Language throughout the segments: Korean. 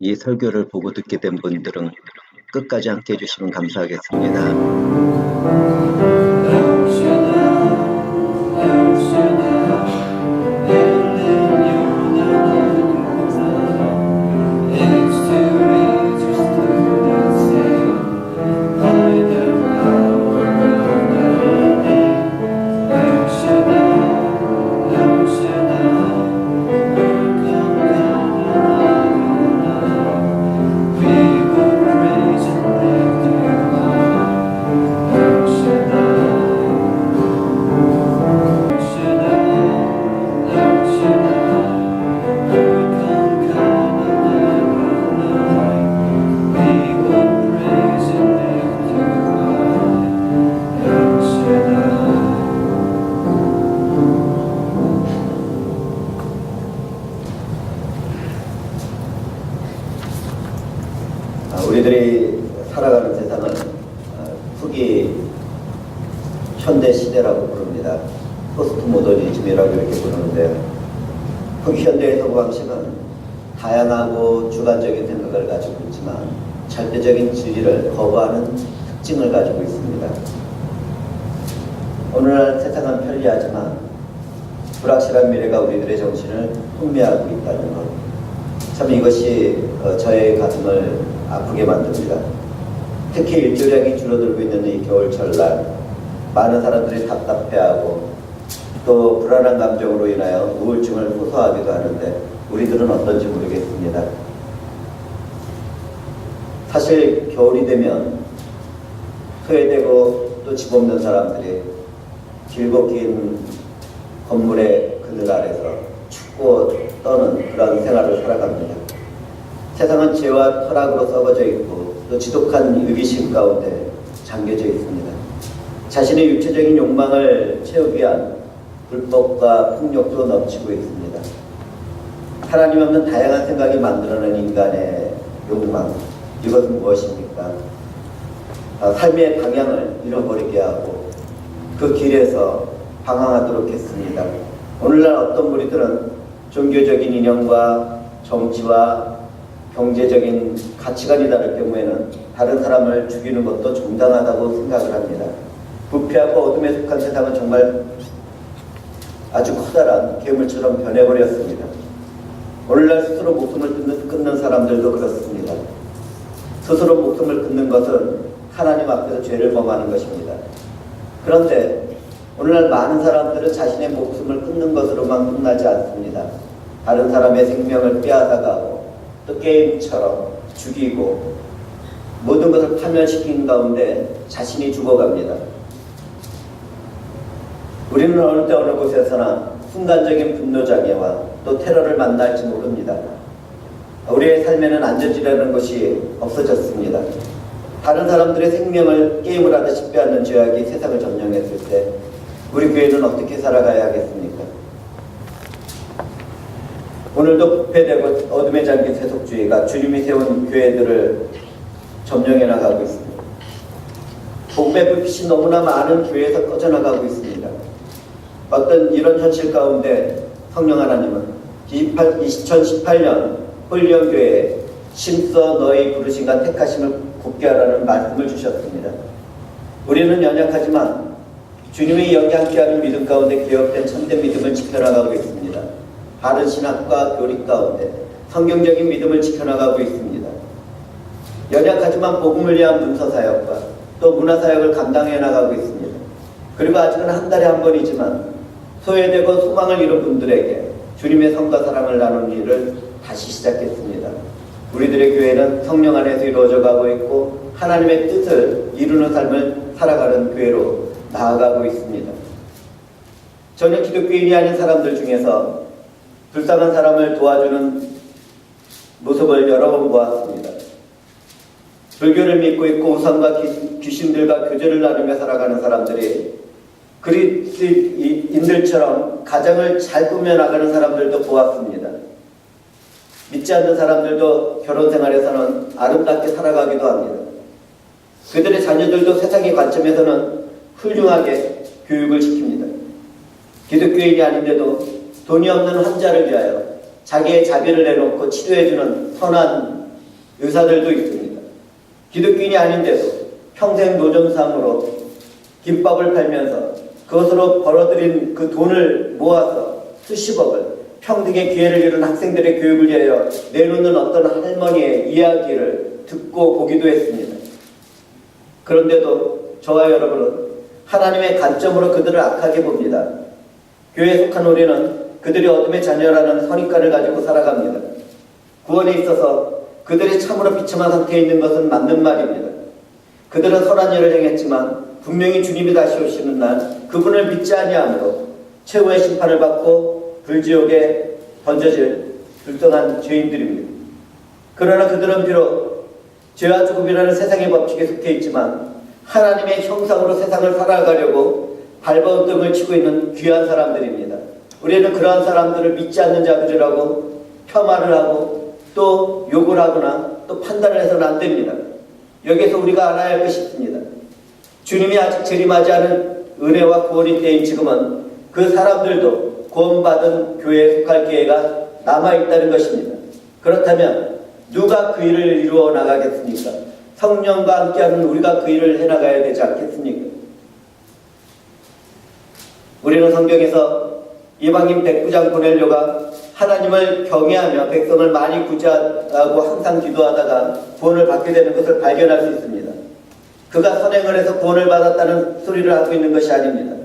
이 설교를 보고 듣게 된 분들은 끝까지 함께 해주시면 감사하겠습니다. 우리들이 살아가는 세상은 후기 현대 시대라고 부릅니다. 포스트 모더니즘이라고 이렇게 부르는데요. 후기 현대의 사고방식은 다양하고 주관적인 생각을 가지고 있지만 절대적인 진리를 거부하는 특징을 가지고 있습니다. 오늘날 세상은 편리하지만 불확실한 미래가 우리들의 정신을 혼미하고 있다는 것, 참 이것이 저의 가슴을 아프게 만듭니다. 특히 일조량이 줄어들고 있는 이 겨울철날 많은 사람들이 답답해하고 또 불안한 감정으로 인하여 우울증을 호소하기도 하는데 우리들은 어떤지 모르겠습니다. 사실 겨울이 되면 소외되고 또 집 없는 사람들이 길고 긴 건물의 그늘 아래서 춥고 떠는 그런 생활을 살아갑니다. 세상은 죄와 타락으로 썩어져 있고 또 지독한 위기심 가운데 잠겨져 있습니다. 자신의 육체적인 욕망을 채우기 위한 불법과 폭력도 넘치고 있습니다. 하나님 없는 다양한 생각이 만들어낸 인간의 욕망, 이것은 무엇입니까? 삶의 방향을 잃어버리게 하고 그 길에서 방황하도록 했습니다. 오늘날 어떤 무리들은 종교적인 인연과 정치와 경제적인 가치관이 다를 경우에는 다른 사람을 죽이는 것도 정당하다고 생각을 합니다. 부패하고 어둠에 속한 세상은 정말 아주 커다란 괴물처럼 변해버렸습니다. 오늘날 스스로 목숨을 끊는 사람들도 그렇습니다. 스스로 목숨을 끊는 것은 하나님 앞에서 죄를 범하는 것입니다. 그런데 오늘날 많은 사람들은 자신의 목숨을 끊는 것으로만 끝나지 않습니다. 다른 사람의 생명을 빼앗아가고 또 게임처럼 죽이고 모든 것을 파멸시킨 가운데 자신이 죽어갑니다. 우리는 어느 때 어느 곳에서나 순간적인 분노장애와 또 테러를 만날지 모릅니다. 우리의 삶에는 안전지라는 것이 없어졌습니다. 다른 사람들의 생명을 게임을 하듯이 빼앗는 죄악이 세상을 점령했을 때 우리 교회는 어떻게 살아가야 하겠습니까? 오늘도 부패되고 어둠에 잠긴 세속주의가 주님이 세운 교회들을 점령해 나가고 있습니다. 복음의 불빛이 너무나 많은 교회에서 꺼져나가고 있습니다. 어떤 이런 현실 가운데 성령 하나님은 2018년 홀리언 교회에 심써 너희 부르신과 택하심을 굳게 하라는 말씀을 주셨습니다. 우리는 연약하지만 주님의 영이 함께하는 믿음 가운데 개혁된 참된 믿음을 지켜나가고 있습니다. 바른 신학과 교리 가운데 성경적인 믿음을 지켜나가고 있습니다. 연약하지만 복음을 위한 문서사역과 또 문화사역을 감당해 나가고 있습니다. 그리고 아직은 한 달에 한 번이지만 소외되고 소망을 잃은 분들에게 주님의 성과 사랑을 나누는 일을 다시 시작했습니다. 우리들의 교회는 성령 안에서 이루어져 가고 있고 하나님의 뜻을 이루는 삶을 살아가는 교회로 나아가고 있습니다. 저는 기독교인이 아닌 사람들 중에서 불쌍한 사람을 도와주는 모습을 여러 번 보았습니다. 불교를 믿고 있고 우상과 귀신들과 교제를 나누며 살아가는 사람들이 그리스도인들처럼 가정을 잘 꾸며나가는 사람들도 보았습니다. 믿지 않는 사람들도 결혼생활에서는 아름답게 살아가기도 합니다. 그들의 자녀들도 세상의 관점에서는 훌륭하게 교육을 시킵니다. 기독교인이 아닌데도 돈이 없는 환자를 위하여 자기의 자비를 내놓고 치료해주는 선한 의사들도 있습니다. 기독교인이 아닌데도 평생 노점상으로 김밥을 팔면서 그것으로 벌어들인 그 돈을 모아서 수십억을 평등의 기회를 이룬 학생들의 교육을 위하여 내놓는 어떤 할머니의 이야기를 듣고 보기도 했습니다. 그런데도 저와 여러분은 하나님의 관점으로 그들을 악하게 봅니다. 교회에 속한 우리는 그들이 어둠의 자녀라는 선입관을 가지고 살아갑니다. 구원에 있어서 그들이 참으로 비참한 상태에 있는 것은 맞는 말입니다. 그들은 선한 일을 행했지만 분명히 주님이 다시 오시는 날 그분을 믿지 아니함으로 최후의 심판을 받고 불지옥에 던져질 불쌍한 죄인들입니다. 그러나 그들은 비록 죄와 죽음이라는 세상의 법칙에 속해 있지만 하나님의 형상으로 세상을 살아가려고 발버둥을 치고 있는 귀한 사람들입니다. 우리는 그러한 사람들을 믿지 않는 자들이라고 폄하를 하고 또 욕을 하거나 또 판단을 해서는 안 됩니다. 여기에서 우리가 알아야 할 것이 있습니다. 주님이 아직 재림하지 않은 은혜와 구원의 때인 지금은 그 사람들도 구원받은 교회에 속할 기회가 남아있다는 것입니다. 그렇다면 누가 그 일을 이루어 나가겠습니까? 성령과 함께하는 우리가 그 일을 해나가야 되지 않겠습니까? 우리는 성경에서 이방인 백부장 고넬료가 하나님을 경외하며 백성을 많이 구제하고 항상 기도하다가 구원을 받게 되는 것을 발견할 수 있습니다. 그가 선행을 해서 구원을 받았다는 소리를 하고 있는 것이 아닙니다.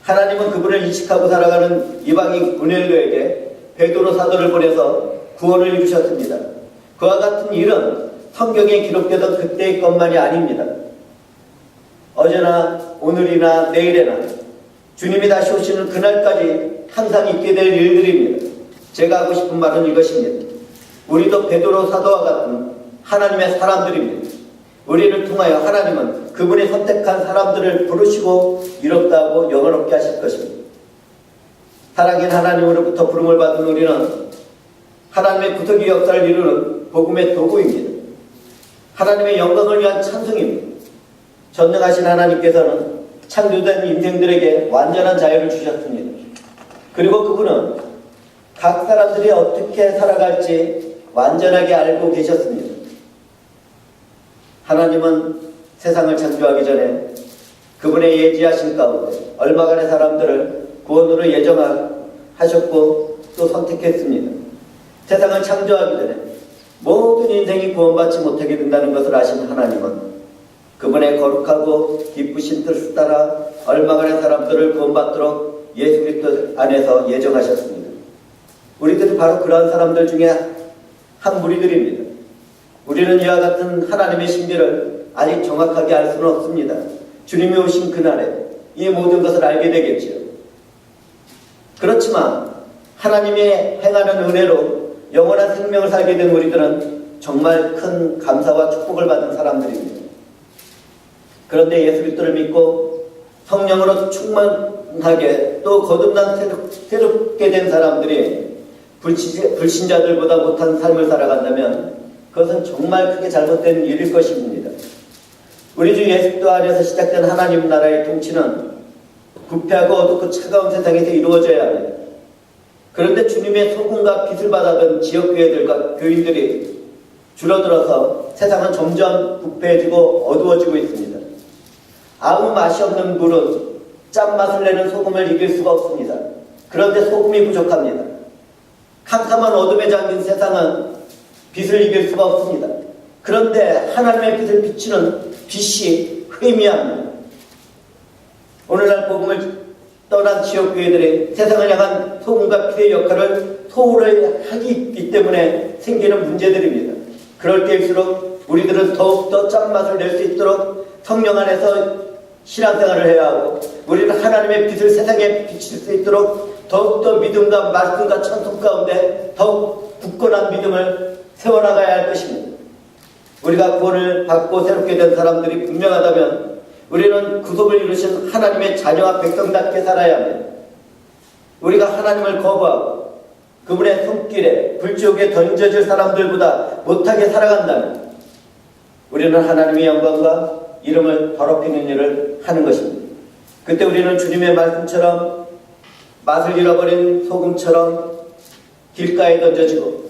하나님은 그분을 인식하고 살아가는 이방인 고넬료에게 베드로 사도를 보내서 구원을 이루셨습니다. 그와 같은 일은 성경에 기록되던 그때의 것만이 아닙니다. 어제나 오늘이나 내일에나 주님이 다시 오시는 그날까지 항상 있게 될 일들입니다. 제가 하고 싶은 말은 이것입니다. 우리도 베드로 사도와 같은 하나님의 사람들입니다. 우리를 통하여 하나님은 그분이 선택한 사람들을 부르시고 이롭다고 영원롭게 하실 것입니다. 사랑인 하나님으로부터 부름을 받은 우리는 하나님의 구속의 역사를 이루는 복음의 도구입니다. 하나님의 영광을 위한 찬송입니다. 전능하신 하나님께서는 창조된 인생들에게 완전한 자유를 주셨습니다. 그리고 그분은 각 사람들이 어떻게 살아갈지 완전하게 알고 계셨습니다. 하나님은 세상을 창조하기 전에 그분의 예지하신 가운데 얼마간의 사람들을 구원으로 예정하셨고 또 선택했습니다. 세상을 창조하기 전에 모든 인생이 구원받지 못하게 된다는 것을 아신 하나님은 그분의 거룩하고 기쁘신 뜻을 따라 얼마간의 사람들을 구원받도록 예수 그리스도 안에서 예정하셨습니다. 우리들이 바로 그러한 사람들 중에 한 무리들입니다. 우리는 이와 같은 하나님의 심리를 아직 정확하게 알 수는 없습니다. 주님이 오신 그날에 이 모든 것을 알게 되겠지요. 그렇지만 하나님이 행하는 은혜로 영원한 생명을 살게 된 우리들은 정말 큰 감사와 축복을 받은 사람들입니다. 그런데 예수 그리스도를 믿고 성령으로 충만하게 또 거듭난 새롭게 된 사람들이 불신자들보다 못한 삶을 살아간다면 그것은 정말 크게 잘못된 일일 것입니다. 우리 주 예수 그리스도 안에서 시작된 하나님 나라의 통치는 부패하고 어둡고 차가운 세상에서 이루어져야 합니다. 그런데 주님의 소금과 빛을 받아든 지역교회들과 교인들이 줄어들어서 세상은 점점 부패해지고 어두워지고 있습니다. 아무 맛이 없는 물은 짠맛을 내는 소금을 이길 수가 없습니다. 그런데 소금이 부족합니다. 캄캄한 어둠에 잠긴 세상은 빛을 이길 수가 없습니다. 그런데 하나님의 빛을 비추는 빛이 회미합니다. 오늘날 복음을 떠난 지역교회들이 세상을 향한 소금과 빛의 역할을 소홀히 하기 때문에 생기는 문제들입니다. 그럴 때일수록 우리들은 더욱더 짠맛을 낼 수 있도록 성령 안에서 신앙생활을 해야 하고 우리는 하나님의 빛을 세상에 비칠 수 있도록 더욱더 믿음과 말씀과 찬송 가운데 더욱 굳건한 믿음을 세워나가야 할 것입니다. 우리가 구원을 받고 새롭게 된 사람들이 분명하다면 우리는 구속을 이루신 하나님의 자녀와 백성답게 살아야 합니다. 우리가 하나님을 거부하고 그분의 손길에 불지옥에 던져질 사람들보다 못하게 살아간다면 우리는 하나님의 영광과 이름을 더럽히는 일을 하는 것입니다. 그때 우리는 주님의 말씀처럼 맛을 잃어버린 소금처럼 길가에 던져지고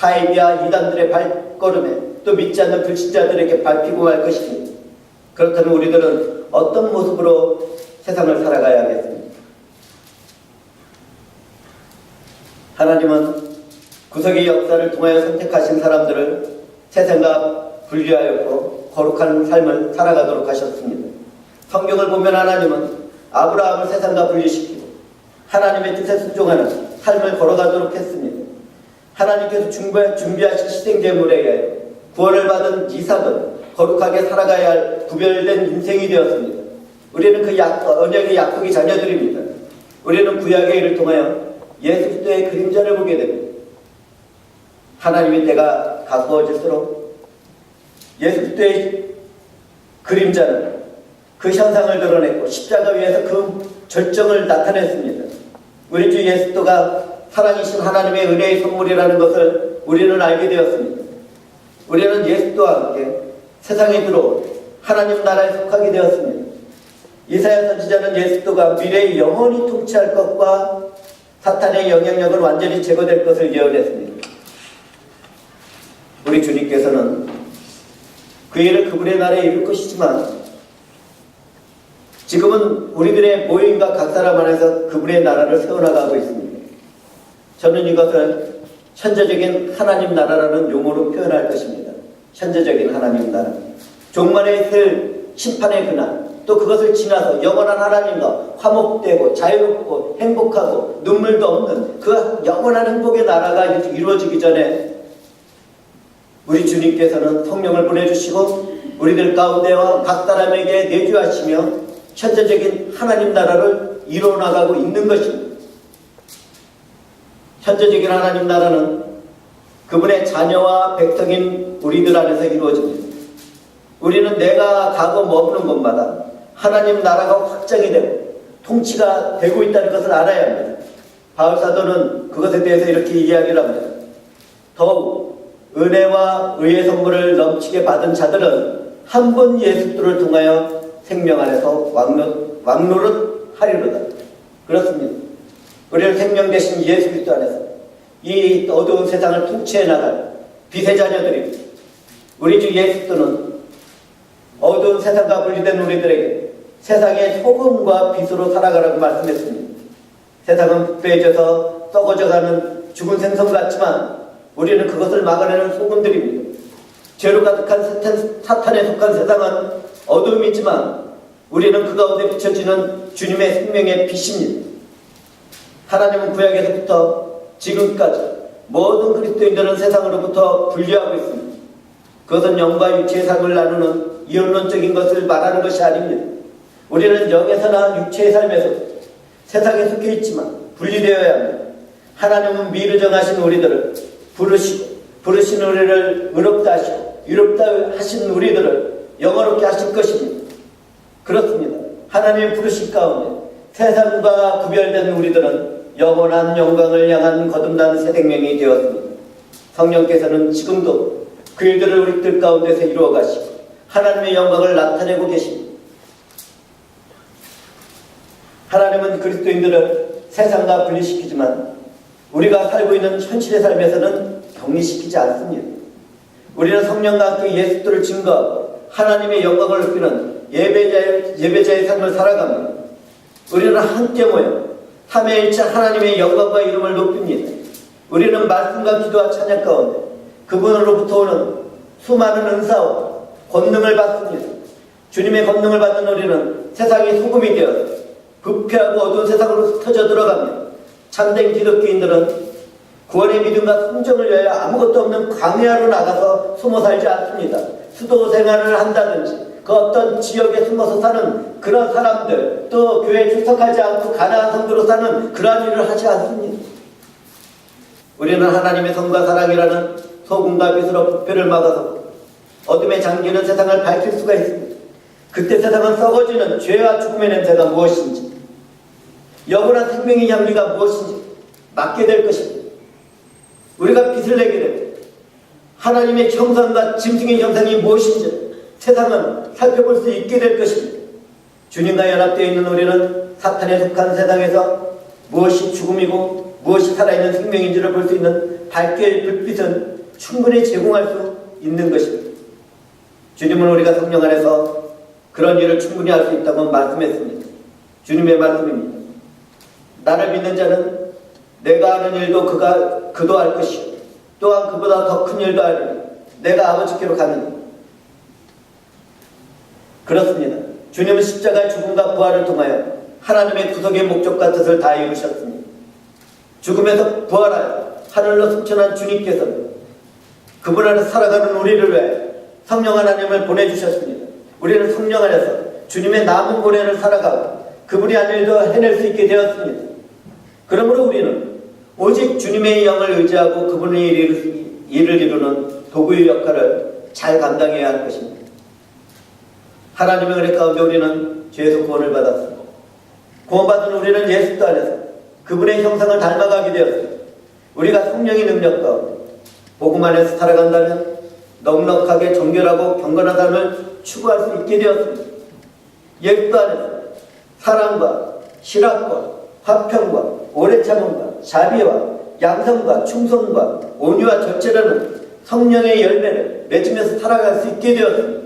사이비와 이단들의 발걸음에 또 믿지 않는 불신자들에게 밟히고 말 것입니다. 그렇다면 우리들은 어떤 모습으로 세상을 살아가야 하겠습니까? 하나님은 구속의 역사를 통하여 선택하신 사람들을 세상과 분리하였고 거룩한 삶을 살아가도록 하셨습니다. 성경을 보면 하나님은 아브라함을 세상과 분리시키고 하나님의 뜻에 순종하는 삶을 걸어가도록 했습니다. 하나님께서 준비하신 희생제물에 의하여 구원을 받은 이삭은 거룩하게 살아가야 할 구별된 인생이 되었습니다. 우리는 그 언약의 약속의 자녀들입니다. 우리는 구약의 일을 통하여 예수 그리스도의 그림자를 보게 됩니다. 하나님의 때가 가까워질수록 예수 그리스도의 그림자는 그 현상을 드러냈고 십자가 위에서 그 절정을 나타냈습니다. 우리 주 예수 그리스도가 사랑이신 하나님의 은혜의 선물이라는 것을 우리는 알게 되었습니다. 우리는 예수 그리스도와 함께 세상에 들어온 하나님 나라에 속하게 되었습니다. 이사야 선지자는 예수 그리스도가 미래에 영원히 통치할 것과 사탄의 영향력은 완전히 제거될 것을 예언했습니다. 우리 주님께서는 그 일을 그분의 나라에 이룰 것이지만 지금은 우리들의 모임과 각 사람 안에서 그분의 나라를 세워나가고 있습니다. 저는 이것을 현재적인 하나님 나라라는 용어로 표현할 것입니다. 현재적인 하나님 나라. 종말에 있을 심판의 그날, 또 그것을 지나서 영원한 하나님과 화목되고 자유롭고 행복하고 눈물도 없는 그 영원한 행복의 나라가 이루어지기 전에 우리 주님께서는 성령을 보내주시고 우리들 가운데와 각 사람에게 내주하시며 현재적인 하나님 나라를 이루어나가고 있는 것입니다. 현재적인 하나님 나라는 그분의 자녀와 백성인 우리들 안에서 이루어집니다. 우리는 내가 가고 머무는 곳마다 하나님 나라가 확장이 되고 통치가 되고 있다는 것을 알아야 합니다. 바울 사도는 그것에 대해서 이렇게 이야기를 합니다. 더욱 은혜와 의의 선물을 넘치게 받은 자들은 한 번 예수 그리스도를 통하여 생명 안에서 왕노릇 하리로다. 그렇습니다. 우리는 생명 대신 예수 그리스도 안에서 이 어두운 세상을 통치해 나갈 빛의 자녀들입니다. 우리 주 예수 그리스도는 어두운 세상과 분리된 우리들에게 세상의 소금과 빛으로 살아가라고 말씀했습니다. 세상은 부패해져서 썩어져가는 죽은 생선 같지만 우리는 그것을 막아내는 소금들입니다. 죄로 가득한 사탄에 속한 세상은 어둠이지만 우리는 그 가운데 비춰지는 주님의 생명의 빛입니다. 하나님은 구약에서부터 지금까지 모든 그리스도인들은 세상으로부터 분리하고 있습니다. 그것은 영과 육체의 삶을 나누는 이혼론적인 것을 말하는 것이 아닙니다. 우리는 영에서나 육체의 삶에서 세상에 속해 있지만 분리되어야 합니다. 하나님은 미를 정하신 우리들을 부르신 우리를 의롭다 하시고 의롭다 하신 우리들을 영어롭게 하실 것입니다. 그렇습니다. 하나님의 부르신 가운데 세상과 구별된 우리들은 영원한 영광을 향한 거듭난 새 생명이 되었습니다. 성령께서는 지금도 그 일들을 우리들 가운데서 이루어 가시고 하나님의 영광을 나타내고 계십니다. 하나님은 그리스도인들을 세상과 분리시키지만 우리가 살고 있는 현실의 삶에서는 격리시키지 않습니다. 우리는 성령과 함께 예수 그리스도를 증거하고 하나님의 영광을 느끼는 예배자의 삶을 살아갑니다. 우리는 함께 모여 삼위일체 하나님의 영광과 이름을 높입니다. 우리는 말씀과 기도와 찬양 가운데 그분으로부터 오는 수많은 은사와 권능을 받습니다. 주님의 권능을 받은 우리는 세상의 소금이 되어 부패하고 어두운 세상으로 흩어져 들어갑니다. 참된 기독교인들은 구원의 믿음과 성정을 위하여 아무것도 없는 광야로 나가서 숨어 살지 않습니다. 수도 생활을 한다든지 그 어떤 지역에 숨어서 사는 그런 사람들, 또 교회에 출석하지 않고 가나안 성도로 사는 그러한 일을 하지 않습니다. 우리는 하나님의 성과 사랑이라는 소금과 빛으로 부패를 막아서 어둠에 잠기는 세상을 밝힐 수가 있습니다. 그때 세상은 썩어지는 죄와 죽음의 냄새가 무엇인지, 영원한 생명의 향기가 무엇인지 맡게 될 것입니다. 우리가 빛을 내게 됩니다. 하나님의 형상과 짐승의 형상이 무엇인지 세상은 살펴볼 수 있게 될 것입니다. 주님과 연합되어 있는 우리는 사탄에 속한 세상에서 무엇이 죽음이고 무엇이 살아있는 생명인지를 볼 수 있는 밝게 불빛은 충분히 제공할 수 있는 것입니다. 주님은 우리가 성령 안에서 그런 일을 충분히 할 수 있다고 말씀했습니다. 주님의 말씀입니다. 나를 믿는 자는 내가 하는 일도 그도 할 것이요 또한 그보다 더 큰 일도 하리니 내가 아버지께로 가느니. 그렇습니다. 주님은 십자가의 죽음과 부활을 통하여 하나님의 구속의 목적과 뜻을 다 이루셨습니다. 죽음에서 부활하여 하늘로 승천한 주님께서는 그분 안에서 살아가는 우리를 위해 성령 하나님을 보내주셨습니다. 우리는 성령 안에서 주님의 남은 고뇌를 살아가고 그분이 한 일도 해낼 수 있게 되었습니다. 그러므로 우리는 오직 주님의 영을 의지하고 그분의 일을 이루는 도구의 역할을 잘 감당해야 할 것입니다. 하나님의 은혜 가운데 우리는 죄에서 구원을 받았습니다. 구원받은 우리는 예수 안에서 그분의 형상을 닮아가게 되었습니다. 우리가 성령의 능력 가운데 복음 안에서 살아간다면 넉넉하게 정결하고 경건한 삶을 추구할 수 있게 되었습니다. 예수 안에서 사랑과 실학과 화평과 오래 참음과 자비와 양성과 충성과 온유와 절제라는 성령의 열매를 맺으면서 살아갈 수 있게 되었습니다.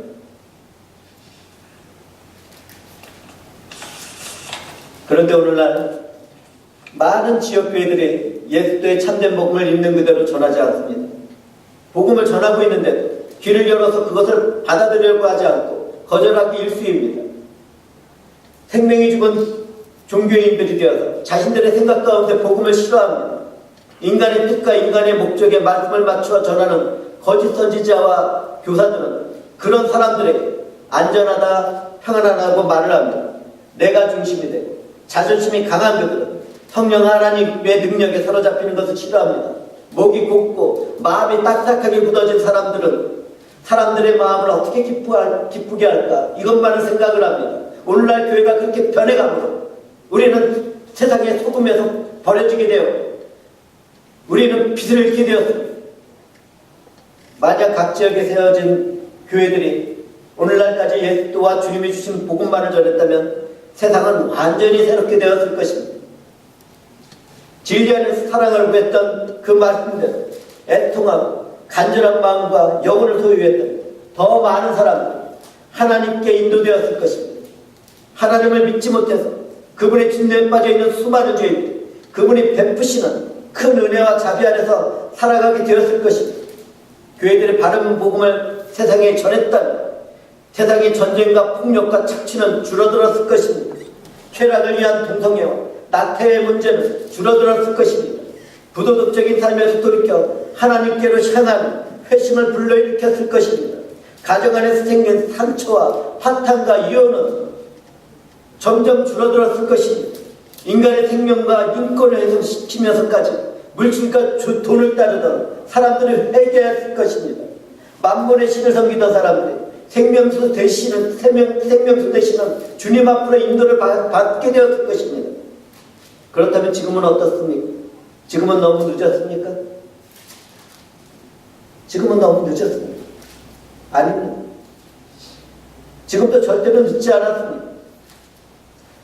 그런데 오늘날 많은 지역교회들이 예수도의 참된 복음을 있는 그대로 전하지 않습니다. 복음을 전하고 있는데 귀를 열어서 그것을 받아들이려고 하지 않고 거절하기 일쑤입니다. 생명이 죽은 종교인들이 되어서 자신들의 생각 가운데 복음을 싫어합니다. 인간의 뜻과 인간의 목적에 말씀을 맞추어 전하는 거짓 선지자와 교사들은 그런 사람들에게 안전하다, 평안하다고 말을 합니다. 내가 중심이 되고 자존심이 강한 그들은 성령 하나님의 능력에 사로잡히는 것을 싫어합니다. 목이 곱고 마음이 딱딱하게 굳어진 사람들은 사람들의 마음을 어떻게 기쁘게 할까 이것만을 생각을 합니다. 오늘날 교회가 그렇게 변해가므로 우리는 세상의 소금에서 버려지게 되어 우리는 빛을 잃게 되었습니다. 만약 각 지역에 세워진 교회들이 오늘날까지 예수와 주님이 주신 복음만을 전했다면 세상은 완전히 새롭게 되었을 것입니다. 진리 안에서 사랑을 구했던 그 말씀대로 애통하고 간절한 마음과 영혼을 소유했던 더 많은 사람들이 하나님께 인도되었을 것입니다. 하나님을 믿지 못해서 그분의 진노에 빠져있는 수많은 죄인들이 그분이 베푸시는 큰 은혜와 자비 안에서 살아가게 되었을 것입니다. 교회들의 바른 복음을 세상에 전했다면 세상의 전쟁과 폭력과 착취는 줄어들었을 것입니다. 쾌락을 위한 동성애와 나태의 문제는 줄어들었을 것입니다. 부도덕적인 삶에서 돌이켜 하나님께로 향하는 회심을 불러일으켰을 것입니다. 가정 안에서 생긴 상처와 파탄과 이혼은 점점 줄어들었을 것입니다. 인간의 생명과 인권을 훼손시키면서까지 물질과 돈을 따르던 사람들을 회개했을 것입니다. 만본의 신을 섬기던 사람들이 생명수 되시는 주님 앞으로 인도를 받게 되었을 것입니다. 그렇다면 지금은 어떻습니까? 지금은 너무 늦었습니까? 지금은 너무 늦었습니다. 아닙니다. 지금도 절대로 늦지 않았습니다.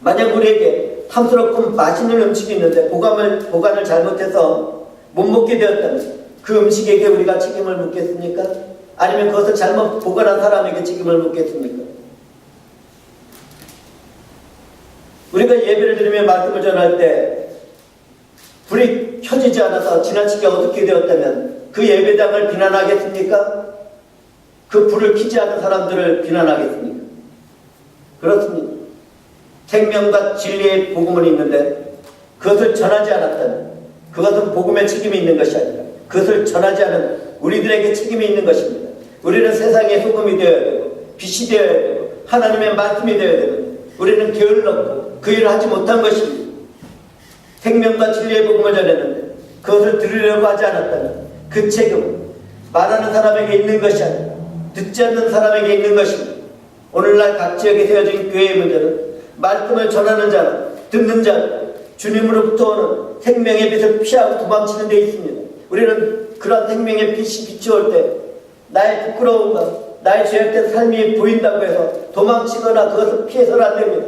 만약 우리에게 탐스럽고 맛있는 음식이 있는데 보관을 잘못해서 못 먹게 되었다면 그 음식에게 우리가 책임을 묻겠습니까? 아니면 그것을 잘못 보관한 사람에게 책임을 묻겠습니까? 우리가 예배를 드리며 말씀을 전할 때 불이 켜지지 않아서 지나치게 어둡게 되었다면 그 예배당을 비난하겠습니까? 그 불을 켜지 않은 사람들을 비난하겠습니까? 그렇습니다. 생명과 진리의 복음은 있는데 그것을 전하지 않았다면 그것은 복음의 책임이 있는 것이 아니라 그것을 전하지 않은 우리들에게 책임이 있는 것입니다. 우리는 세상의 소금이 되어야 되고 빛이 되어야 되고 하나님의 말씀이 되어야 되고 우리는 게을렀고 그 일을 하지 못한 것입니다. 생명과 진리의 복음을 전했는데 그것을 들으려고 하지 않았다면 그 책임은 말하는 사람에게 있는 것이 아니라 듣지 않는 사람에게 있는 것입니다. 오늘날 각 지역에 세워진 교회의 문제는 말씀을 전하는 자는 듣는 자는 주님으로부터 오는 생명의 빛을 피하고 도망치는 데 있습니다. 우리는 그런 생명의 빛이 비추올 때 나의 부끄러움과 나의 죄악된 삶이 보인다고 해서 도망치거나 그것을 피해서는 안 됩니다.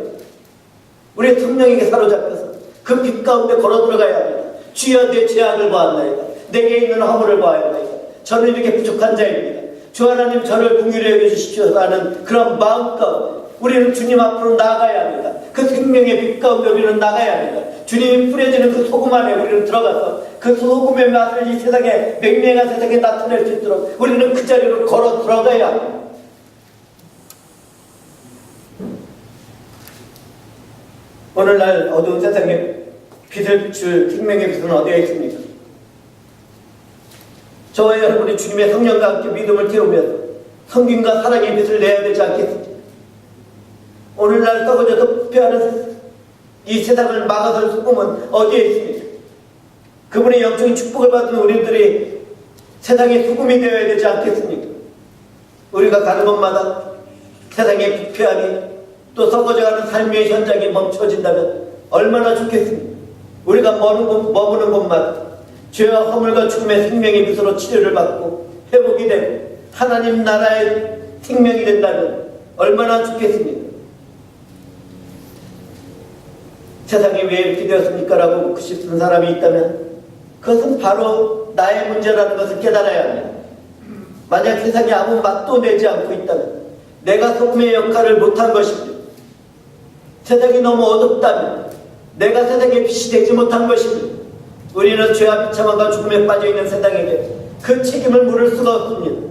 우리의 성령에게 사로잡혀서 그 빛 가운데 걸어 들어가야 합니다. 주여 내 죄악을 보았나이다. 내게 있는 허물을 보았나이다. 저는 이렇게 부족한 자입니다. 주 하나님 저를 긍휼히 여겨주십시오 하는 그런 마음 가운데 우리는 주님 앞으로 나아가야 합니다. 그 생명의 빛 가운데 우리는 나가야 합니다. 주님이 뿌려지는 그 소금 안에 우리는 들어가서 그 소금의 맛을 이 세상에 맹맹한 세상에 나타낼 수 있도록 우리는 그 자리로 걸어 들어가야 합니다. 오늘날 어두운 세상에 빛을 줄 생명의 빛은 어디에 있습니까? 저와 여러분이 주님의 성령과 함께 믿음을 키우면서 성김과 사랑의 빛을 내야 되지 않겠습니까? 오늘날 썩어져서 피하는 이 세상을 막아설 소금은 어디에 있습니까? 그분의 영적인 축복을 받은 우리들이 세상의 소금이 되어야 되지 않겠습니까? 우리가 가는 곳마다 세상의 부패함이 또 썩어져가는 삶의 현장이 멈춰진다면 얼마나 좋겠습니까? 우리가 머무는 곳마다 죄와 허물과 죽음의 생명의 빛으로 치료를 받고 회복이 되고 하나님 나라의 생명이 된다면 얼마나 좋겠습니까? 세상에 왜 이렇게 되었습니까? 라고 묻고 싶은 사람이 있다면 그것은 바로 나의 문제라는 것을 깨달아야 합니다. 만약 세상에 아무 맛도 내지 않고 있다면 내가 소금의 역할을 못한 것입니다. 세상이 너무 어둡다면 내가 세상에 빛이 되지 못한 것입니다. 우리는 죄와 비참함과 죽음에 빠져있는 세상에게 그 책임을 물을 수가 없습니다.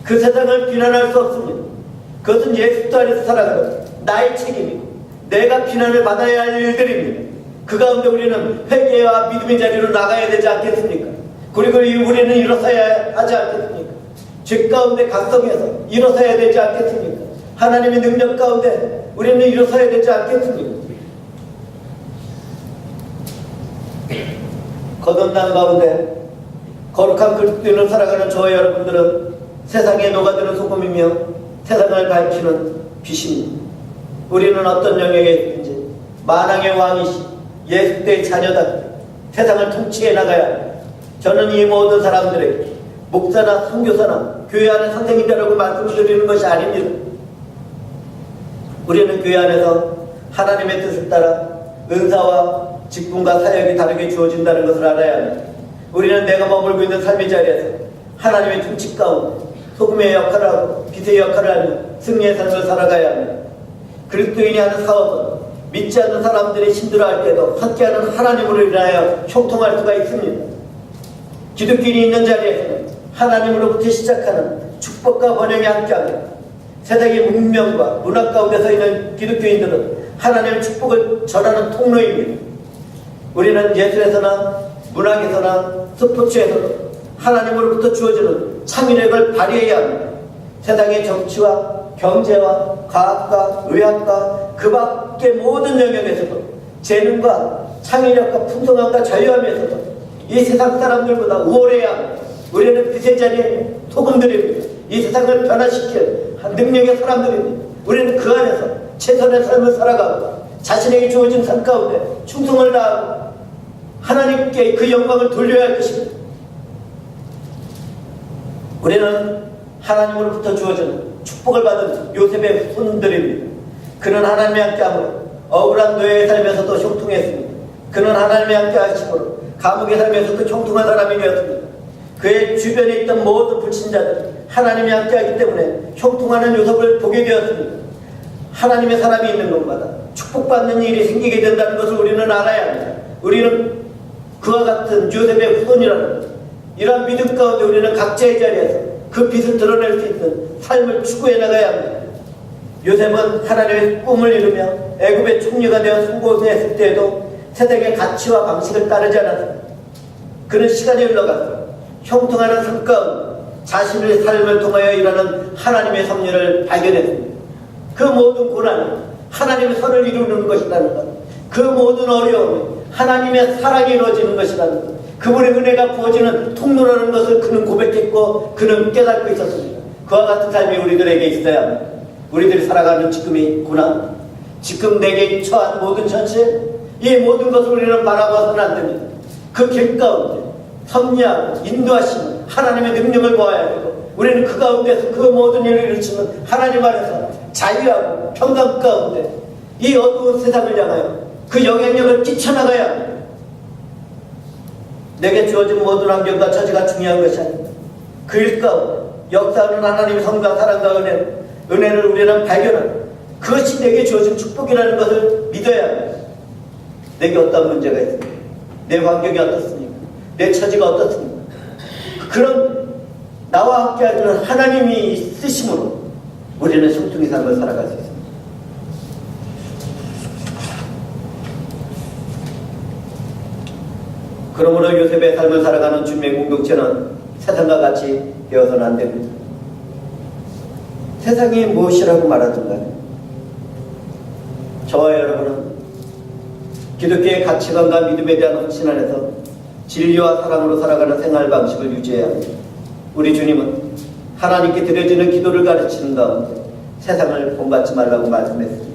그 세상을 비난할 수 없습니다. 그것은 예수 안에서 살아가는 나의 책임이고 내가 비난을 받아야 할 일들입니다. 그 가운데 우리는 회개와 믿음의 자리로 나가야 되지 않겠습니까? 그리고 우리는 일어서야 하지 않겠습니까? 죄 가운데 각성해서 일어서야 되지 않겠습니까? 하나님의 능력 가운데 우리는 일어서야 되지 않겠습니까? 거듭난 가운데 거룩한 그리스도인으로 살아가는 저와 여러분들은 세상에 녹아드는 소금이며 세상을 밝히는 빛입니다. 우리는 어떤 영역에 있든지 만왕의 왕이시 예수의 자녀다 세상을 통치해 나가야 합니다. 저는 이 모든 사람들에게 목사나 선교사나 교회 안의 선생님이라고 말씀드리는 것이 아닙니다. 우리는 교회 안에서 하나님의 뜻을 따라 은사와 직분과 사역이 다르게 주어진다는 것을 알아야 합니다. 우리는 내가 머물고 있는 삶의 자리에서 하나님의 통치 가운데 소금의 역할을 하고 빛의 역할을 하며 승리의 삶을 살아가야 합니다. 그리스도인이 하는 사업은 믿지 않는 사람들이 힘들어할 때도 함께하는 하나님으로 인하여 형통할 수가 있습니다. 기독교인이 있는 자리에서는 하나님으로부터 시작하는 축복과 번영이 함께합니다. 세상의 문명과 문화 가운데 서 있는 기독교인들은 하나님의 축복을 전하는 통로입니다. 우리는 예술에서나 문학에서나 스포츠에서도 하나님으로부터 주어지는 창의력을 발휘해야 합니다. 세상의 정치와 경제와 과학과 의학과 그 밖의 모든 영역에서도 재능과 창의력과 풍성함과 자유함에서도 이 세상 사람들보다 우월해야 합니다. 우리는 빛의 자리에 소금들입니다. 이 세상을 변화시킬 능력의 사람들입니다. 우리는 그 안에서 최선의 삶을 살아가고 자신에게 주어진 삶 가운데 충성을 다하고 하나님께 그 영광을 돌려야 할 것입니다. 우리는 하나님으로부터 주어지는 축복을 받은 요셉의 손들입니다. 그는 하나님의 함께함으로 억울한 노예의 삶에서도 형통했습니다. 그는 하나님의 함께 하심으로 감옥의 삶에서도 형통한 사람이 되었습니다. 그의 주변에 있던 모든 불신자들이 하나님이 함께하기 때문에 형통하는 요셉을 보게 되었습니다. 하나님의 사람이 있는 곳마다 축복받는 일이 생기게 된다는 것을 우리는 알아야 합니다. 우리는 그와 같은 요셉의 후손이라는 것, 이러한 믿음 가운데 우리는 각자의 자리에서 그 빛을 드러낼 수 있는 삶을 추구해 나가야 합니다. 요셉은 하나님의 꿈을 이루며 애굽의 총리가 되어 성공했을 때에도 세상의 가치와 방식을 따르지 않았습니다. 그는 시간이 흘러가서 형통하는 삶 가운데 자신의 삶을 통하여 일하는 하나님의 섭리를 발견했습니다. 그 모든 고난은 하나님의 선을 이루는 것이라는 것, 그 모든 어려움이 하나님의 사랑이 이루어지는 것이라는 것, 그분의 은혜가 부어지는 통로라는 것을 그는 고백했고 그는 깨닫고 있었습니다. 그와 같은 삶이 우리들에게 있어야 합니다. 우리들이 살아가는 지금의 고난, 지금 내게 처한 모든 현실, 이 모든 것을 우리는 바라봐서는 안 됩니다. 그 길 가운데 섭리하고 인도하시는 하나님의 능력을 보아야 되고 우리는 그 가운데서 그 모든 일을 이루시는 하나님 안에서 자유하고 평강 가운데 이 어두운 세상을 향하여 그 영향력을 끼쳐나가야 합니다. 내게 주어진 모든 환경과 처지가 중요한 것이 아니다. 그 일 가운데 역사하는 하나님의 성과 사랑과 은혜를 우리는 발견하고 그것이 내게 주어진 축복이라는 것을 믿어야 합니다. 내게 어떤 문제가 있습니까? 내 환경이 어떻습니까? 내 처지가 어떻습니까? 그런 나와 함께 하시는 하나님이 있으심으로 우리는 형통의 삶을 살아갈 수 있습니다. 그러므로 요셉의 삶을 살아가는 주님의 공동체는 세상과 같이 되어서는 안 됩니다. 세상이 무엇이라고 말하든가요, 저와 여러분은 기독교의 가치관과 믿음에 대한 확신 안에서 진리와 사랑으로 살아가는 생활 방식을 유지해야 합니다. 우리 주님은 하나님께 드려지는 기도를 가르치는 가운데 세상을 본받지 말라고 말씀했습니다.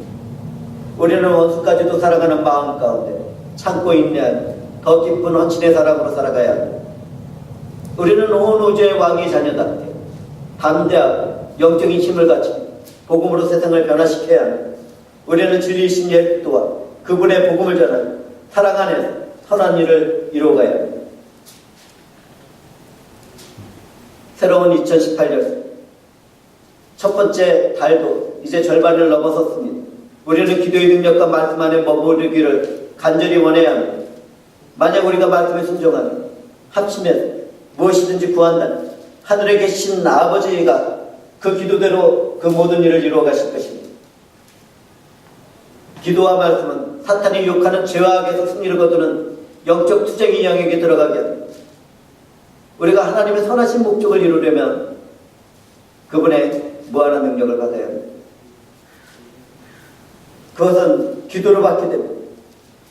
우리는 원수까지도 사랑하는 마음 가운데 참고 인내하며 더 깊은 헌신의 사랑으로 살아가야 합니다. 우리는 온 우주의 왕의 자녀답게 담대하고 영적인 힘을 가지고 복음으로 세상을 변화시켜야 합니다. 우리는 진리이신 예수 그리스도와 그분의 복음을 전하며 사랑 안에서 선한 일을 이루어가야 합니다. 새로운 2018년 첫 번째 달도 이제 절반을 넘어섰습니다. 우리는 기도의 능력과 말씀 안에 머무르기를 간절히 원해야 합니다. 만약 우리가 말씀에 순종하면 합치면 무엇이든지 구한다면 하늘에 계신 아버지가 그 기도대로 그 모든 일을 이루어 가실 것입니다. 기도와 말씀은 사탄이 유혹하는 죄와 악에서 승리를 거두는 영적 투쟁의 영역에 들어가게 합니다. 우리가 하나님의 선하신 목적을 이루려면 그분의 무한한 능력을 받아야 합니다. 그것은 기도로 받게 됩니다.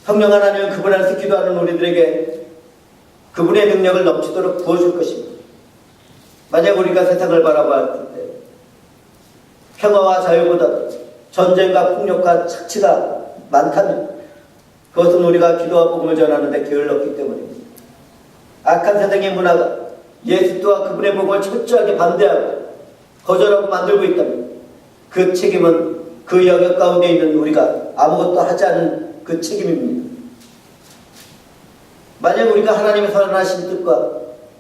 성령 하나님은 그분 안에서 기도하는 우리들에게 그분의 능력을 넘치도록 부어줄 것입니다. 만약 우리가 세상을 바라볼 때 평화와 자유보다 전쟁과 폭력과 착취가 많다면 그것은 우리가 기도와 복음을 전하는 데 게을렀기 때문입니다. 악한 세상의 문화가 예수와 그분의 복음을 철저하게 반대하고 거절하고 만들고 있다면 그 책임은 그 영역 가운데 있는 우리가 아무것도 하지 않은 그 책임입니다. 만약 우리가 하나님의 선하신 뜻과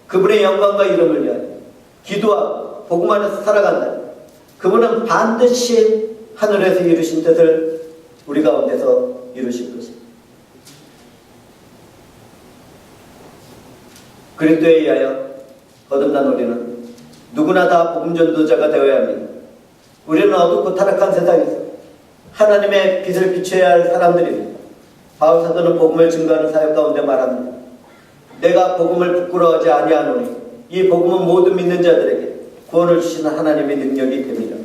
그분의 영광과 이름을 위하여 기도하고 복음 안에서 살아간다면 그분은 반드시 하늘에서 이루신 뜻을 우리 가운데서 이루실 것입니다. 그리스도에 의하여 거듭난 우리는 누구나 다 복음 전도자가 되어야 합니다. 우리는 어둡고 타락한 세상에서 하나님의 빛을 비춰야 할 사람들입니다. 바울 사도는 복음을 증거하는 사역 가운데 말합니다. 내가 복음을 부끄러워하지 아니하노니 이 복음은 모든 믿는 자들에게 구원을 주시는 하나님의 능력이 됩니다.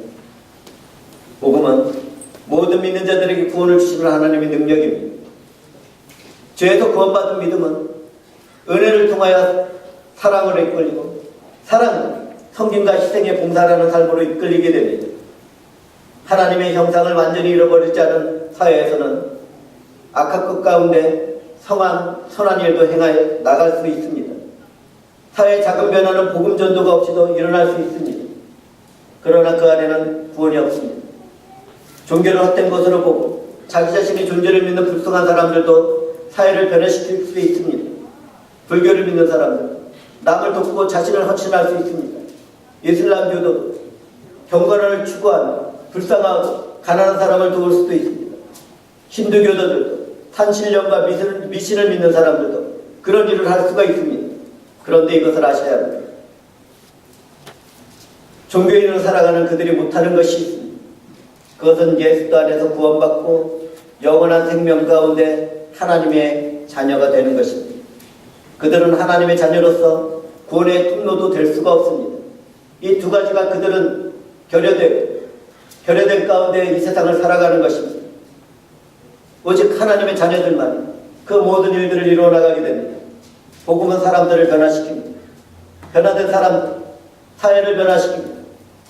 복음은 모든 믿는 자들에게 구원을 주시는 하나님의 능력입니다. 죄에서 구원받은 믿음은 은혜를 통하여 사랑으로 이끌리고 사랑은 섬김과 희생의 봉사라는 삶으로 이끌리게 됩니다. 하나님의 형상을 완전히 잃어버리지 않은 사회에서는 악한 것 가운데 선한 일도 행하여 나갈 수 있습니다. 사회의 작은 변화는 복음 전도가 없이도 일어날 수 있습니다. 그러나 그 안에는 구원이 없습니다. 종교를 헛된 것으로 보고 자기 자신의 존재를 믿는 불쌍한 사람들도 사회를 변화시킬 수 있습니다. 불교를 믿는 사람들, 남을 돕고 자신을 헌신할 수 있습니다. 이슬람교도 경건을 추구하며 불쌍하고 가난한 사람을 도울 수도 있습니다. 힌두교도들도 산신령과 미신을 믿는 사람들도 그런 일을 할 수가 있습니다. 그런데 이것을 아셔야 합니다. 종교인으로 살아가는 그들이 못하는 것이 있습니다. 그것은 예수 안에서 구원받고 영원한 생명 가운데 하나님의 자녀가 되는 것입니다. 그들은 하나님의 자녀로서 구원의 통로도 될 수가 없습니다. 이 두 가지가 그들은 결여된 가운데 이 세상을 살아가는 것입니다. 오직 하나님의 자녀들만 그 모든 일들을 이루어 나가게 됩니다. 복음은 사람들을 변화시킵니다. 변화된 사람들, 사회를 변화시킵니다.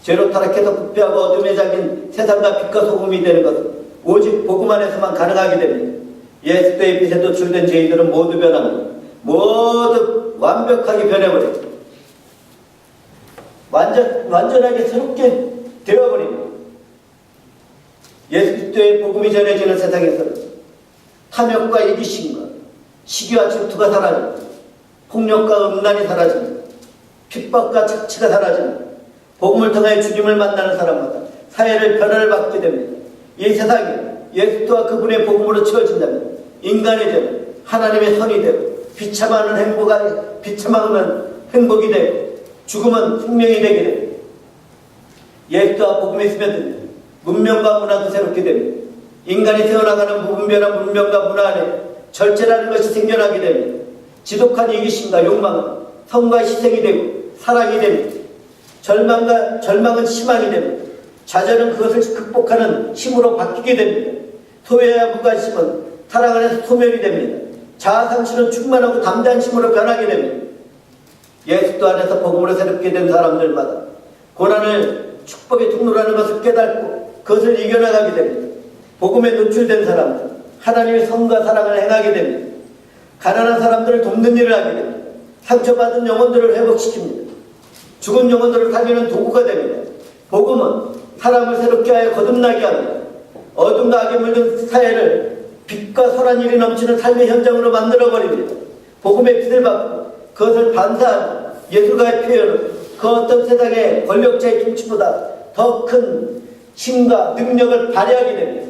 죄로 타락해서 부패하고 어둠에 잠긴 세상과 빛과 소금이 되는 것은 오직 복음 안에서만 가능하게 됩니다. 예수의 빛에 노출된 죄인들은 모두 변합니다. 모두 완벽하게 변해버립니다. 완전하게 새롭게 되어버립니다. 예수 그리스도의 복음이 전해지는 세상에서는 탐욕과 이기심과 시기와 질투가 사라집니다. 폭력과 음란이 사라집니다. 핍박과 착취가 사라집니다. 복음을 통해 주님을 만나는 사람마다 사회를 변화를 받게 됩니다. 이 세상이 예수와 그분의 복음으로 채워진다면 인간의 죄는 하나님의 선이 되고 비참함은 행복이 되고 죽음은 생명이 되게 됩니다. 예수와 복음이 스며들면 문명과 문화도 새롭게 됩니다. 인간이 세워나가는 무분별한 문명과 문화 안에 절제라는 것이 생겨나게 됩니다. 지독한 이기심과 욕망은 성과 희생이 되고 사랑이 됩니다. 절망은 희망이 됩니다. 좌절은 그것을 극복하는 힘으로 바뀌게 됩니다. 소외와 무관심은 사랑 안에서 소멸이 됩니다. 자아상실은 충만하고 담대한 힘으로 변하게 됩니다. 예수 안에서 복음으로 새롭게 된 사람들마다 고난을 축복의 통로라는 것을 깨닫고 그것을 이겨나가게 됩니다. 복음에 노출된 사람들, 하나님의 선과 사랑을 행하게 됩니다. 가난한 사람들을 돕는 일을 하게 됩니다. 상처받은 영혼들을 회복시킵니다. 죽은 영혼들을 살리는 도구가 됩니다. 복음은 사람을 새롭게 하여 거듭나게 합니다. 어둠과 악에 물든 사회를 빛과 선한 일이 넘치는 삶의 현장으로 만들어버립니다. 복음의 빛을 받고 그것을 반사하는 예술가의 표현은 그 어떤 세상의 권력자의 통치보다 더 큰 힘과 능력을 발휘하게 됩니다.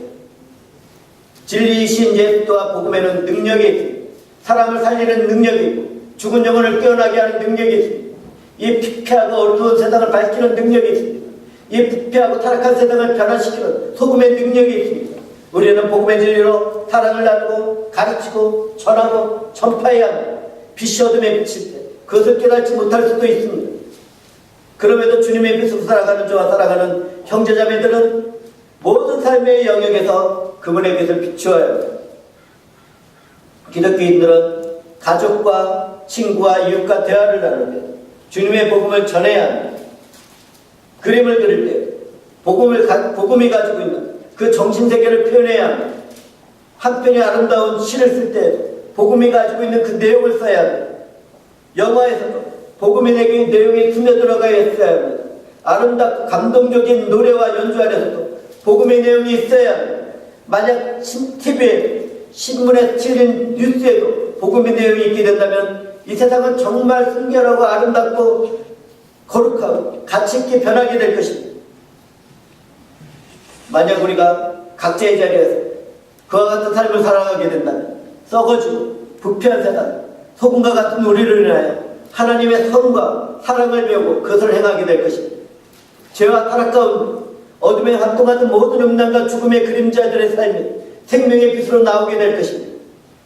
진리이신 예수와 복음에는 능력이 있습니다. 사람을 살리는 능력이 있고 죽은 영혼을 깨어나게 하는 능력이 있습니다. 이 피폐하고 어두운 세상을 밝히는 능력이 있습니다. 이 부패하고 타락한 세상을 변화시키는 소금의 능력이 있습니다. 우리는 복음의 진리로 사랑을 나누고 가르치고 전하고 전파해야 합니다. 빛이 어둠에 비칠 때 그것을 깨닫지 못할 수도 있습니다. 그럼에도 주님의 빛으로 살아가는 저와 살아가는 형제자매들은 모든 삶의 영역에서 그분의 빛을 비추어야 합니다. 기독교인들은 가족과 친구와 이웃과 대화를 나눌 때 주님의 복음을 전해야 합니다. 그림을 그릴 때 복음이 가지고 있는 그 정신세계를 표현해야 합니다. 한편의 아름다운 시를 쓸 때 복음이 가지고 있는 그 내용을 써야 합니다. 영화에서도 복음의 내용이 스며들어가야 했어야 합니다. 아름답고 감동적인 노래와 연주 안에서도 복음의 내용이 있어야 합니다. 만약 TV에 신문에 실린 뉴스에도 복음의 내용이 있게 된다면 이 세상은 정말 순결하고 아름답고 거룩하고 가치있게 변하게 될 것입니다. 만약 우리가 각자의 자리에서 그와 같은 삶을 살아가게 된다면 썩어지고 부패한 세상, 소금과 같은 우리를 인하여 하나님의 선과 사랑을 배우고 그것을 행하게 될 것입니다. 죄와 타락 가운데 어둠에 활동하는 모든 음란과 죽음의 그림자들의 삶이 생명의 빛으로 나오게 될 것입니다.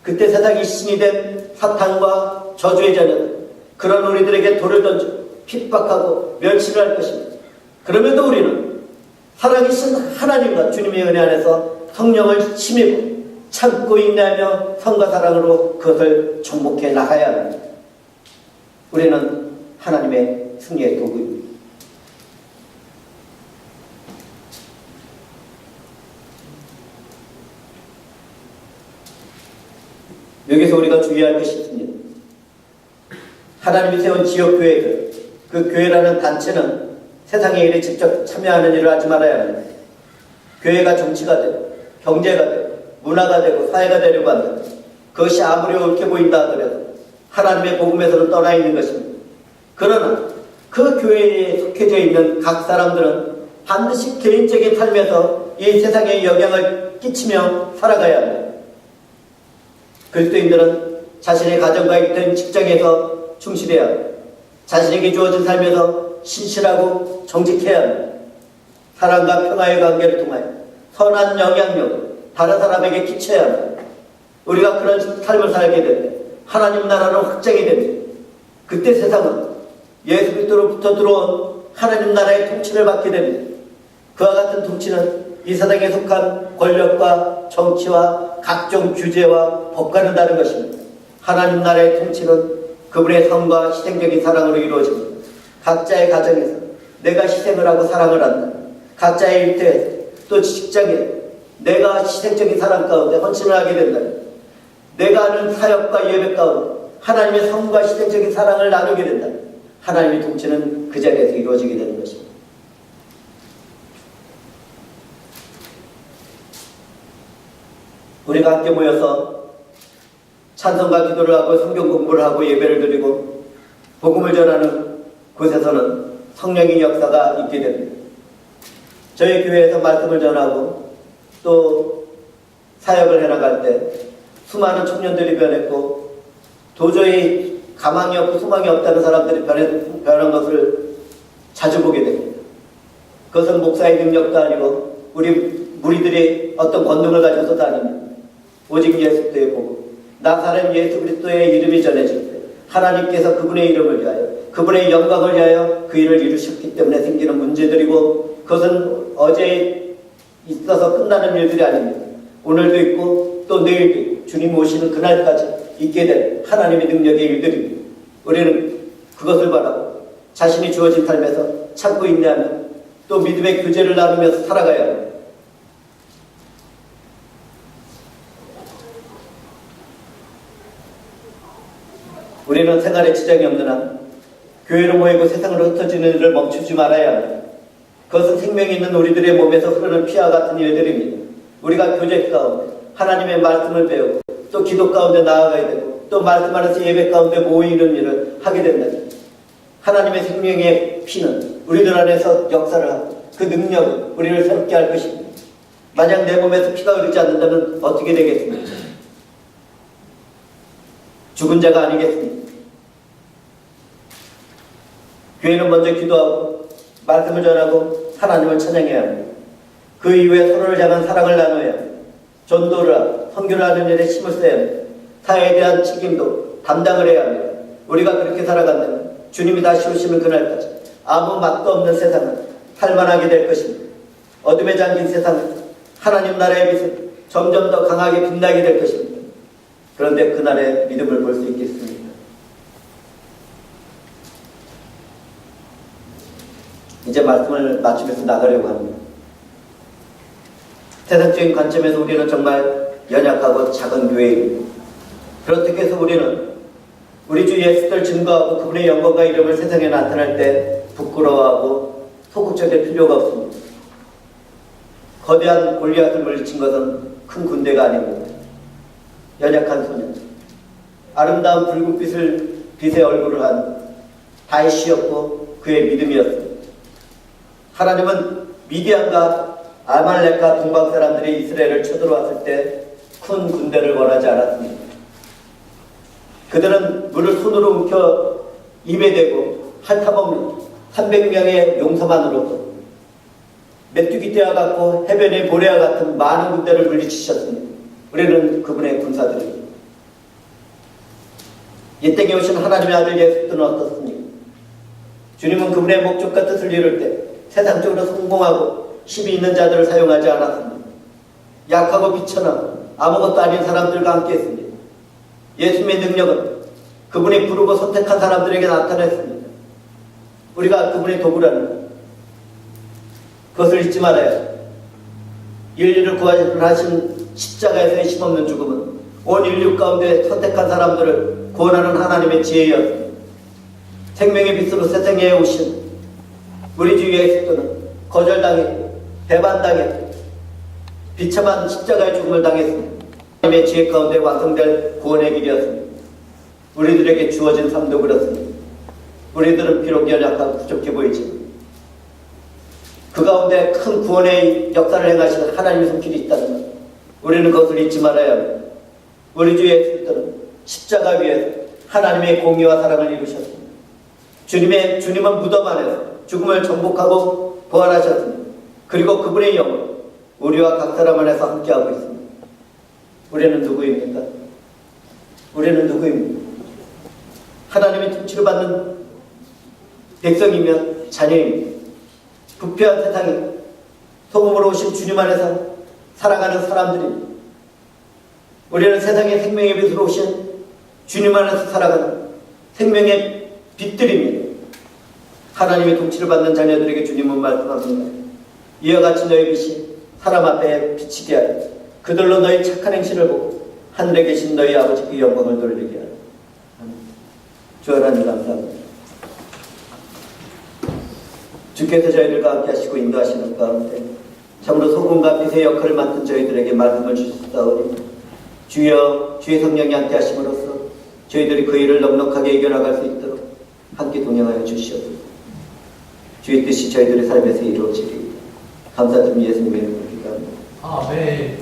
그때 세상이 신이 된 사탄과 저주의 자녀들, 그런 우리들에게 돌을 던져 핍박하고 멸시를 할 것입니다. 그럼에도 우리는 살아계신 하나님과 주님의 은혜 안에서 성령을 힘입어 참고 인내하며 선과 사랑으로 그것을 정복해 나가야 합니다. 우리는 하나님의 승리의 도구입니다. 여기서 우리가 주의할 것이 있습니다. 하나님이 세운 지역교회들, 그 교회라는 단체는 세상의 일에 직접 참여하는 일을 하지 말아야 합니다. 교회가 정치가 되고 경제가 되고 문화가 되고 사회가 되려고 한다. 그것이 아무리 옳게 보인다 하더라도 하나님의 복음에서는 떠나 있는 것입니다. 그러나 그 교회에 속해져 있는 각 사람들은 반드시 개인적인 삶에서 이 세상에 영향을 끼치며 살아가야 합니다. 그리스도인들은 자신의 가정과 있던 직장에서 충실해야 합니다. 자신에게 주어진 삶에서 신실하고 정직해야 합니다. 사랑과 평화의 관계를 통하여 선한 영향력을 다른 사람에게 끼쳐야 합니다. 우리가 그런 삶을 살게 될 때 하나님 나라로 확장이 됩니다. 그때 세상은 예수 그리스도로부터 들어온 하나님 나라의 통치를 받게 됩니다. 그와 같은 통치는 이 세상에 속한 권력과 정치와 각종 규제와 법과는 다른 것입니다. 하나님 나라의 통치는 그분의 선과 희생적인 사랑으로 이루어집니다. 각자의 가정에서 내가 희생을 하고 사랑을 한다. 각자의 일터에서 또 직장에 내가 희생적인 사랑 가운데 헌신을 하게 된다. 내가 하는 사역과 예배 가운데 하나님의 선과 희생적인 사랑을 나누게 된다. 하나님의 통치는 그 자리에서 이루어지게 되는 것입니다. 우리가 함께 모여서 찬송과 기도를 하고 성경 공부를 하고 예배를 드리고 복음을 전하는 곳에서는 성령의 역사가 있게 됩니다. 저희 교회에서 말씀을 전하고 또 사역을 해나갈 때 수많은 청년들이 변했고 도저히 가망이 없고 소망이 없다는 사람들이 변한 것을 자주 보게 됩니다. 그것은 목사의 능력도 아니고 우리 무리들이 어떤 권능을 가져서도 아닙니다. 오직 예수 그리스도의 복음, 나사렛 예수 그리스도의 이름이 전해질 때 하나님께서 그분의 이름을 위하여 그분의 영광을 위하여 그 일을 이루셨기 때문에 생기는 문제들이고 그것은 어제 있어서 끝나는 일들이 아닙니다. 오늘도 있고 또 내일도 있고 주님 오시는 그날까지 있게 될 하나님의 능력의 일들입니다. 우리는 그것을 바라고 자신이 주어진 삶에서 참고 인내하며 또 믿음의 교제를 나누면서 살아가야 합니다. 우리는 생활에 지장이 없는 한 교회로 모이고 세상으로 흩어지는 일을 멈추지 말아야 합니다. 그것은 생명이 있는 우리들의 몸에서 흐르는 피와 같은 일들입니다. 우리가 교제 가운데 하나님의 말씀을 배우고 또 기도 가운데 나아가야 되고 또 말씀 안에서 예배 가운데 모이는 일을 하게 된다. 하나님의 생명의 피는 우리들 안에서 역사를 하고 그 능력은 우리를 새롭게 할 것입니다. 만약 내 몸에서 피가 흐르지 않는다면 어떻게 되겠습니까? 죽은 자가 아니겠습니까? 교회는 먼저 기도하고 말씀을 전하고 하나님을 찬양해야 합니다. 그 이후에 서로를 향한 사랑을 나눠야 합니다. 전도를 하고 선교를 하는 일에 힘을 써야 합니다. 사회에 대한 책임도 담당을 해야 합니다. 우리가 그렇게 살아간다면 주님이 다시 오시는 그날까지 아무 맛도 없는 세상은 살만하게 될 것입니다. 어둠에 잠긴 세상은 하나님 나라의 빛은 점점 더 강하게 빛나게 될 것입니다. 그런데 그날의 믿음을 볼 수 있겠습니다. 이제 말씀을 맞추면서 나가려고 합니다. 세상적인 관점에서 우리는 정말 연약하고 작은 교회입니다. 그렇게 해서 우리는 우리 주 예수를 증거하고 그분의 영광과 이름을 세상에 나타날 때 부끄러워하고 소극적일 필요가 없습니다. 거대한 골리앗을 물리친 것은 큰 군대가 아닙니다. 연약한 소년, 아름다운 빛의 얼굴을 한 다윗이었고 그의 믿음이었습니다. 하나님은 미디안과 아말렉과 동방 사람들이 이스라엘을 쳐들어왔을 때 큰 군대를 원하지 않았습니다. 그들은 물을 손으로 움켜 입에 대고 핥아먹는 300명의 용사만으로도 메뚜기 떼와 같고 해변의 모래와 같은 많은 군대를 물리치셨습니다. 우리는 그분의 군사들입니다. 이 땅에 오신 하나님의 아들 예수는 어떻습니까? 주님은 그분의 목적과 뜻을 이룰 때 세상적으로 성공하고 힘이 있는 자들을 사용하지 않았습니다. 약하고 비천하고 아무것도 아닌 사람들과 함께 했습니다. 예수님의 능력은 그분이 부르고 선택한 사람들에게 나타냈습니다. 우리가 그분의 도구라는 그것을 잊지 말아야 합니다. 인류를 구원하신 십자가에서의 힘없는 죽음은 온 인류 가운데 선택한 사람들을 구원하는 하나님의 지혜였습니다. 생명의 빛으로 세상에 오신 우리 주 예수는 거절당했고 배반당했고 비참한 십자가의 죽음을 당했습니다. 하나님의 지혜 가운데 완성될 구원의 길이었습니다. 우리들에게 주어진 삶도 그렇습니다. 우리들은 비록 연약하고 부족해 보이지만 그 가운데 큰 구원의 역사를 행하시는 하나님의 손길이 있다는 것, 우리는 그것을 잊지 말아야 합니다. 우리 주 예수는 십자가 위에서 하나님의 공의와 사랑을 이루셨습니다. 주님은 무덤 안에서 죽음을 정복하고 부활하셨습니다. 그리고 그분의 영은 우리와 각 사람 안에서 함께하고 있습니다. 우리는 누구입니까? 우리는 누구입니까? 하나님의 통치를 받는 백성이며 자녀입니다. 부패한 세상에 소금으로 오신 주님 안에서 살아가는 사람들입니다. 우리는 세상의 생명의 빛으로 오신 주님 안에서 살아가는 생명의 빛들입니다. 하나님의 통치를 받는 자녀들에게 주님은 말씀합니다. 이와 같이 너희 빛이 사람 앞에 비치게 하여 그들로 너희 착한 행실을 보고 하늘에 계신 너희 아버지께 영광을 돌리게 하라. 주 하나님 감사합니다. 주께서 저희들과 함께 하시고 인도하시는 가운데 참으로 소금과 빛의 역할을 맡은 저희들에게 말씀을 주셨사오니 주여 주의 성령이 함께 하심으로써 저희들이 그 일을 넉넉하게 이겨나갈 수 있도록 함께 동행하여 주시옵소서. 주의 뜻이 저희들의 삶에서 이루어지리 감사드리며 예수님의 이름으로 기도합니다. 아멘.